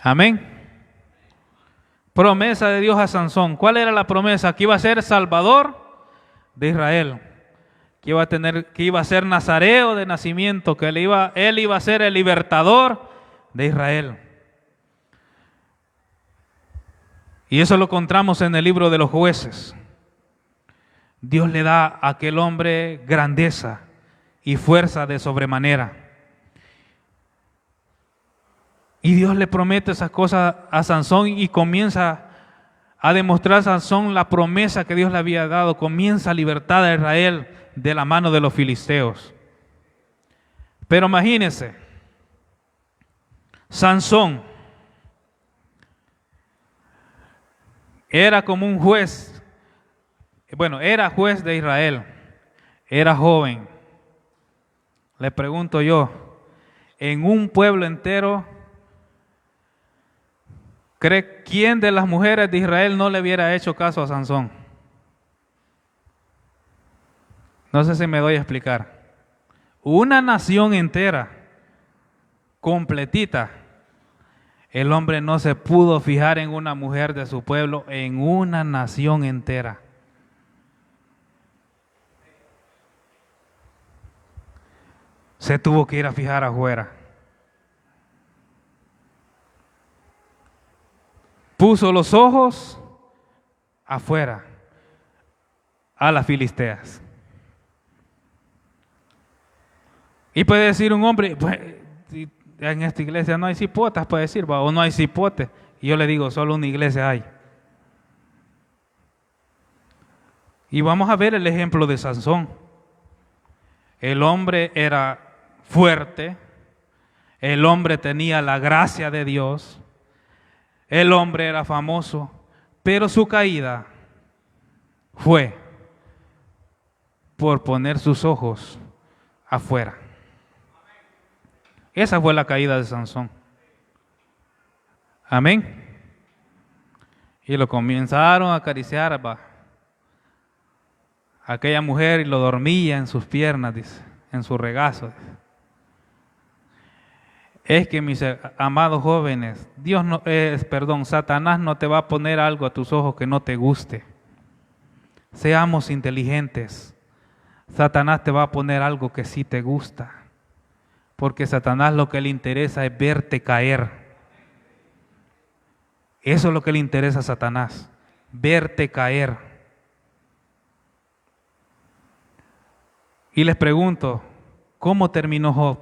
Amén. Promesa de Dios a Sansón. ¿Cuál era la promesa? Que iba a ser salvador de Israel. Que iba a ser nazareo de nacimiento. Que él iba a ser el libertador de Israel. Y eso lo encontramos en el libro de los Jueces. Dios le da a aquel hombre grandeza y fuerza de sobremanera. Y Dios le promete esas cosas a Sansón y comienza a demostrar a Sansón la promesa que Dios le había dado. Comienza a libertar a Israel de la mano de los filisteos. Pero imagínense, Sansón era como un juez. Bueno, era juez de Israel, era joven. Le pregunto yo, en un pueblo entero, ¿cree quién de las mujeres de Israel no le hubiera hecho caso a Sansón? No sé si me doy a explicar. Una nación entera, completita, el hombre no se pudo fijar en una mujer de su pueblo, en una nación entera. Se tuvo que ir a fijar afuera. Puso los ojos afuera, a las filisteas. Y puede decir un hombre, pues, en esta iglesia no hay cipotas, puede decir, o no hay cipote. Y yo le digo, solo una iglesia hay. Y vamos a ver el ejemplo de Sansón. El hombre era fuerte, el hombre tenía la gracia de Dios, el hombre era famoso, pero su caída fue por poner sus ojos afuera. Esa fue la caída de Sansón. Amén. Y lo comenzaron a acariciar aquella mujer y lo dormía en sus piernas, dice, en su regazo. Es que mis amados jóvenes, Satanás no te va a poner algo a tus ojos que no te guste. Seamos inteligentes. Satanás te va a poner algo que sí te gusta. Porque Satanás lo que le interesa es verte caer. Eso es lo que le interesa a Satanás, verte caer. Y les pregunto, ¿cómo terminó Job?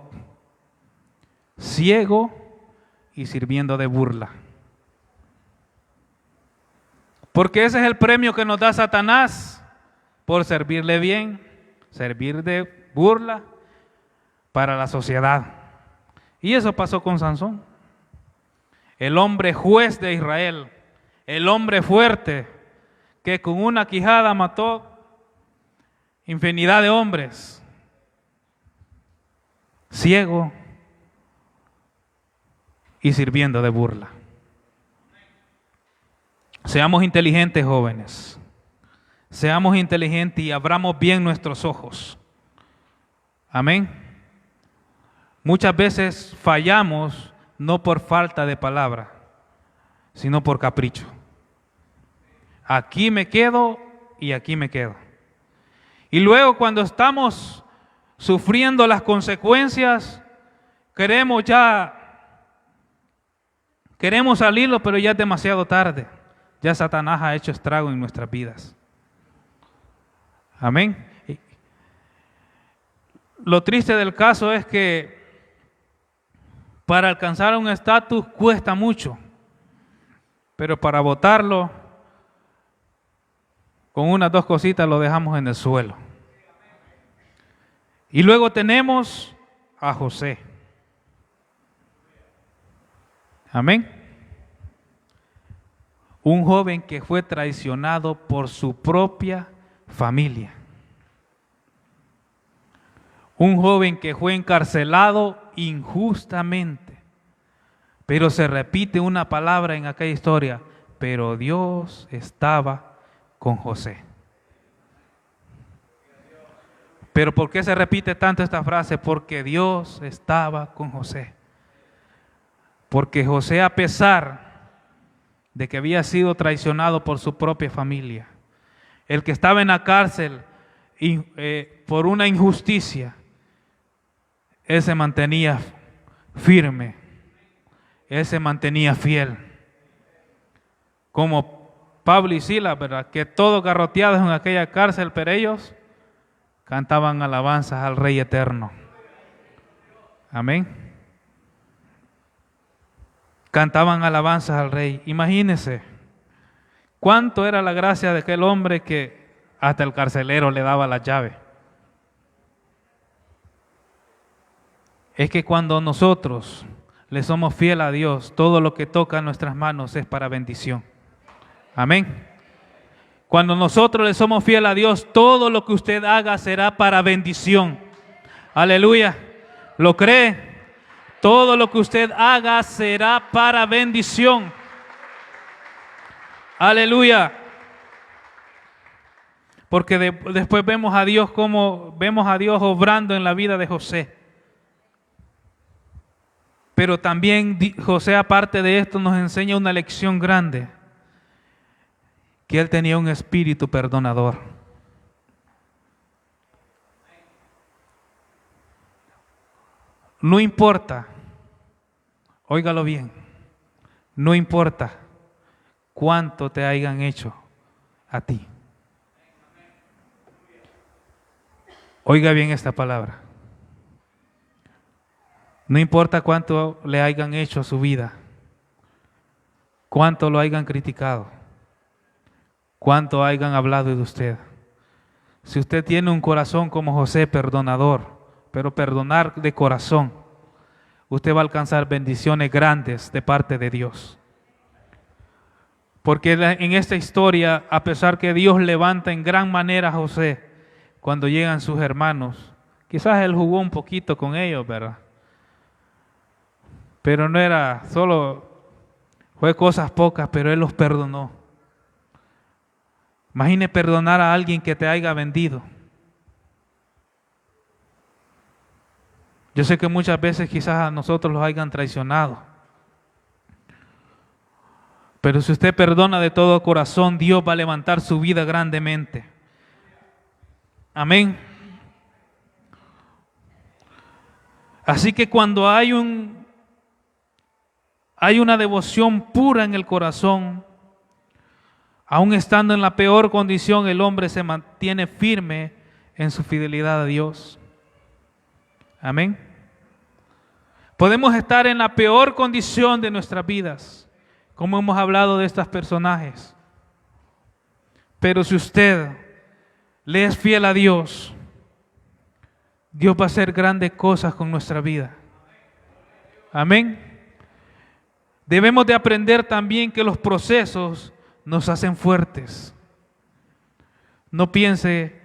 Ciego y sirviendo de burla. Porque ese es el premio que nos da Satanás por servirle bien, servir de burla para la sociedad. Y eso pasó con Sansón. El hombre juez de Israel, el hombre fuerte que con una quijada mató infinidad de hombres. Ciego y sirviendo de burla. Seamos inteligentes, jóvenes. Seamos inteligentes y abramos bien nuestros ojos. Amén. Muchas veces fallamos no por falta de palabra, sino por capricho. Aquí me quedo y aquí me quedo. Y luego cuando estamos sufriendo las consecuencias, queremos salirlo, pero ya es demasiado tarde. Ya Satanás ha hecho estrago en nuestras vidas. Amén. Lo triste del caso es que para alcanzar un estatus cuesta mucho, pero para botarlo, con unas dos cositas lo dejamos en el suelo. Y luego tenemos a José. Amén. Un joven que fue traicionado por su propia familia. Un joven que fue encarcelado injustamente Pero se repite una palabra en aquella historia, pero Dios estaba con José. Pero ¿por qué se repite tanto esta frase? Porque Dios estaba con José. Porque José, a pesar de que había sido traicionado por su propia familia, el que estaba en la cárcel por una injusticia, él se mantenía firme, él se mantenía fiel. Como Pablo y Silas, ¿verdad? Que todos garroteados en aquella cárcel, pero ellos cantaban alabanzas al Rey Eterno. Amén. Cantaban alabanzas al Rey. Imagínense cuánto era la gracia de aquel hombre que hasta el carcelero le daba la llave. Es que cuando nosotros le somos fieles a Dios, todo lo que toca en nuestras manos es para bendición. Amén. Cuando nosotros le somos fieles a Dios, todo lo que usted haga será para bendición. Aleluya. ¿Lo cree? Todo lo que usted haga será para bendición. Aleluya. Porque después vemos a Dios obrando en la vida de José. Pero también José, aparte de esto, nos enseña una lección grande. Que él tenía un espíritu perdonador. No importa, óigalo bien, no importa cuánto te hayan hecho a ti. Oiga bien esta palabra. No importa cuánto le hayan hecho a su vida, cuánto lo hayan criticado, cuánto hayan hablado de usted. Si usted tiene un corazón como José, perdonador, pero perdonar de corazón, usted va a alcanzar bendiciones grandes de parte de Dios. Porque en esta historia, a pesar que Dios levanta en gran manera a José, cuando llegan sus hermanos, quizás él jugó un poquito con ellos, ¿verdad? Pero no era fue cosas pocas, pero él los perdonó. Imagine perdonar a alguien que te haya vendido. Yo sé que muchas veces quizás a nosotros los hayan traicionado. Pero si usted perdona de todo corazón, Dios va a levantar su vida grandemente. Amén. Así que cuando hay una devoción pura en el corazón, aún estando en la peor condición, el hombre se mantiene firme en su fidelidad a Dios. Amén. Podemos estar en la peor condición de nuestras vidas, como hemos hablado de estos personajes. Pero si usted le es fiel a Dios, Dios va a hacer grandes cosas con nuestra vida. Amén. Debemos de aprender también que los procesos nos hacen fuertes. No piense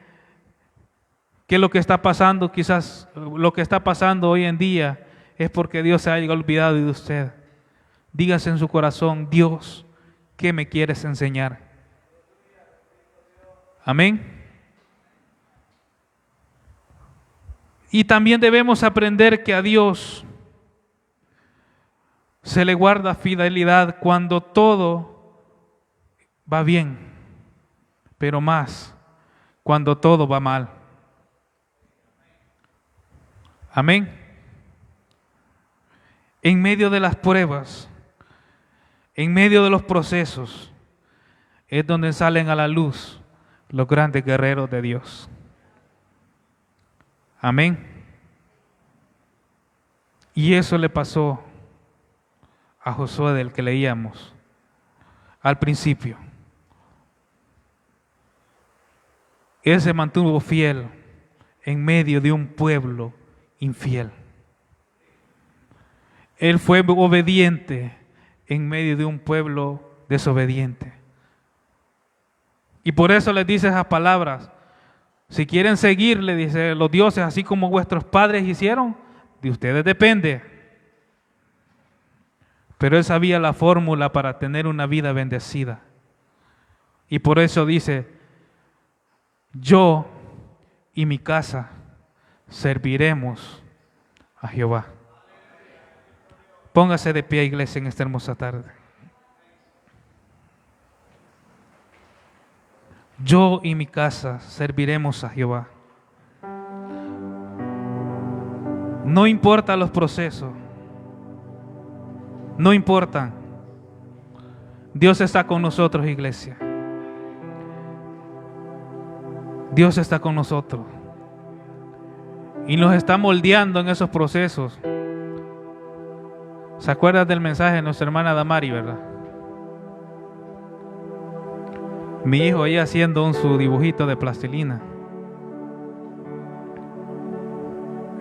que lo que está pasando, quizás lo que está pasando hoy en día, es porque Dios se haya olvidado de usted. Dígase en su corazón: Dios, ¿qué me quieres enseñar? Amén. Y también debemos aprender que a Dios se le guarda fidelidad cuando todo va bien, pero más cuando todo va mal. Amén. En medio de las pruebas, en medio de los procesos, es donde salen a la luz los grandes guerreros de Dios. Amén. Y eso le pasó a Josué, del que leíamos al principio. Él se mantuvo fiel en medio de un pueblo infiel. Él fue obediente en medio de un pueblo desobediente. Y por eso les dice esas palabras. Si quieren seguirle, dice, los dioses, así como vuestros padres hicieron, de ustedes depende. Pero él sabía la fórmula para tener una vida bendecida. Y por eso dice, yo y mi casa serviremos a Jehová. Póngase de pie, iglesia, en esta hermosa tarde. Yo y mi casa serviremos a Jehová. No importa los procesos, no importan. Dios está con nosotros, iglesia. Dios está con nosotros y nos está moldeando en esos procesos. ¿Se acuerdan del mensaje de nuestra hermana Damari, verdad? Mi hijo ahí haciendo su dibujito de plastilina.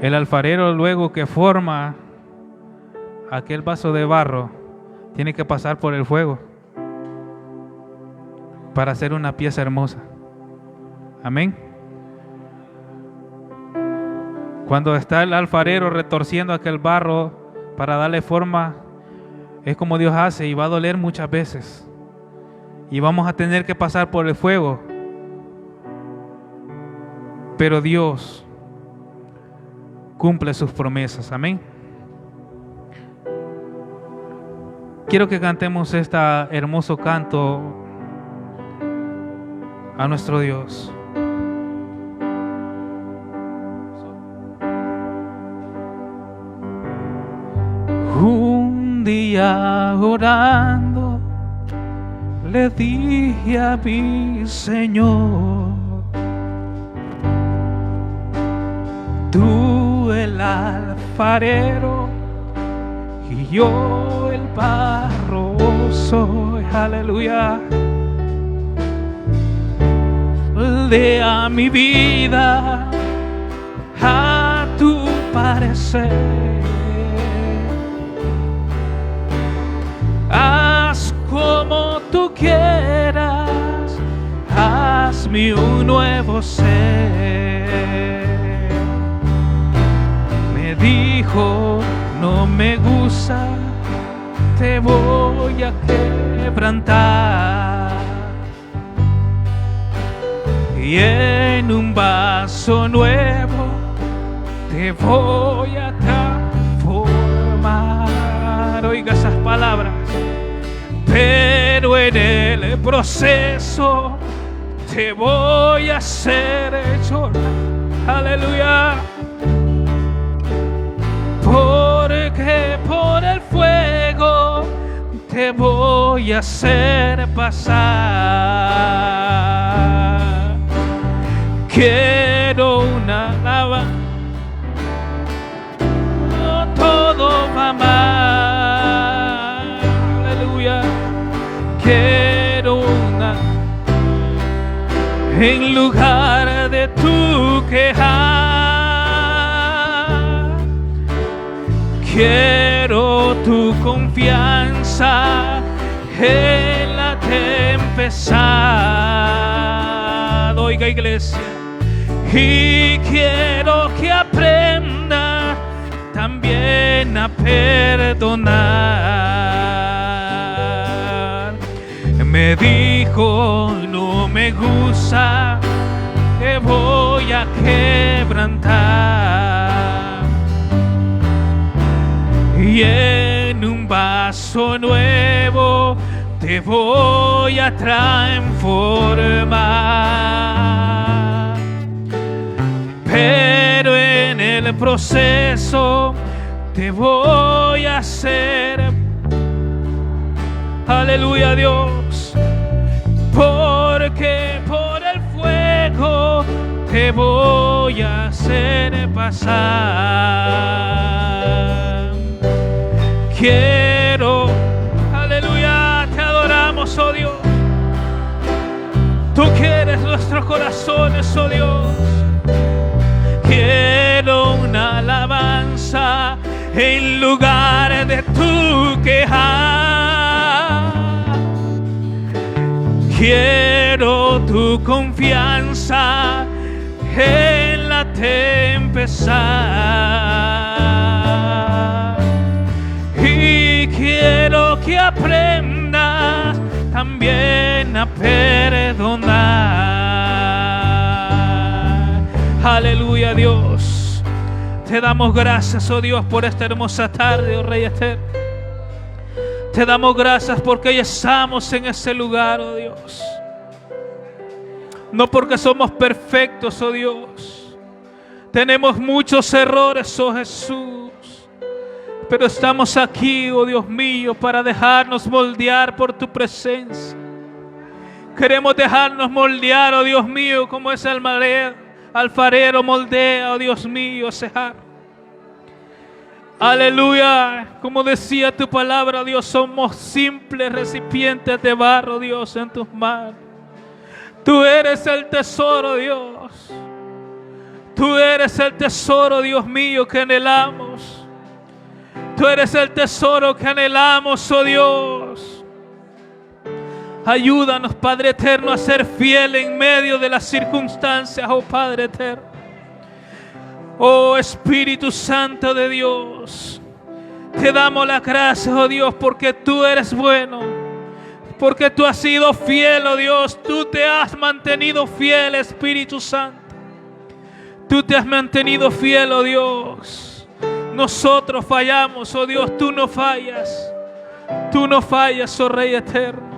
El alfarero, luego que forma aquel vaso de barro, tiene que pasar por el fuego para hacer una pieza hermosa. Amén. Cuando está el alfarero retorciendo aquel barro para darle forma, es como Dios hace, y va a doler muchas veces. Y vamos a tener que pasar por el fuego. Pero Dios cumple sus promesas. Amén. Quiero que cantemos este hermoso canto a nuestro Dios. Un día orando le dije a mi Señor, tú el alfarero y yo el barro soy. Aleluya. De a mi vida a tu parecer. Haz como tú quieras, hazme un nuevo ser. Me dijo, no me gusta, te voy a quebrantar. Y en un vaso nuevo te voy a transformar. Oiga esas palabras. Pero en el proceso te voy a hacer llorar. Aleluya. Porque por el fuego te voy a hacer pasar. Quiero una alabanza, no todo va mal. Aleluya. Quiero una en lugar de tu quejar. Quiero tu confianza en la tempestad. Oiga, iglesia. Y quiero que aprenda también a perdonar. Me dijo, no me gusta, te voy a quebrantar. Y en un vaso nuevo te voy a transformar. Pero en el proceso te voy a hacer. Aleluya, Dios. Porque por el fuego te voy a hacer pasar. Quiero, aleluya, te adoramos, oh Dios. Tú quieres nuestros corazones, oh Dios. Quiero una alabanza en lugar de tu quejar. Quiero tu confianza en la tempestad. Y quiero también a perdonar. Aleluya, Dios. Te damos gracias, oh Dios, por esta hermosa tarde, oh Rey eterno. Te damos gracias porque ya estamos en ese lugar, oh Dios. No porque somos perfectos, oh Dios. Tenemos muchos errores, oh Jesús. Pero estamos aquí, oh Dios mío, para dejarnos moldear por tu presencia. Queremos dejarnos moldear, oh Dios mío, como ese alfarero moldea, oh Dios mío, cejar. Aleluya, como decía tu palabra, Dios, somos simples recipientes de barro, Dios, en tus manos. Tú eres el tesoro, Dios. Tú eres el tesoro, Dios mío, que anhelamos. Tú eres el tesoro que anhelamos, oh Dios. Ayúdanos, Padre eterno, a ser fiel en medio de las circunstancias, oh Padre eterno. Oh Espíritu Santo de Dios, te damos la gracia, oh Dios, porque tú eres bueno, porque tú has sido fiel, oh Dios. Tú te has mantenido fiel, Espíritu Santo. Tú te has mantenido fiel, oh Dios. Nosotros fallamos, oh Dios, tú no fallas. Tú no fallas, oh Rey eterno.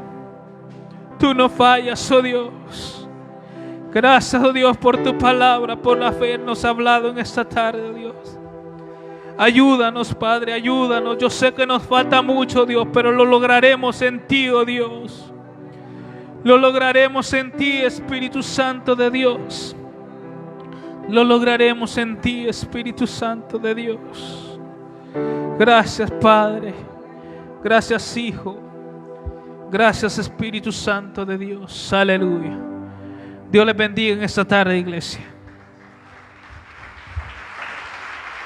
Tú no fallas, oh Dios. Gracias, oh Dios, por tu palabra, por la fe que nos ha hablado en esta tarde, oh Dios. Ayúdanos, Padre, ayúdanos. Yo sé que nos falta mucho, Dios, pero lo lograremos en ti, oh Dios. Lo lograremos en ti, Espíritu Santo de Dios. Lo lograremos en ti, Espíritu Santo de Dios. Gracias, Padre. Gracias, Hijo. Gracias, Espíritu Santo de Dios. Aleluya. Dios les bendiga en esta tarde, iglesia.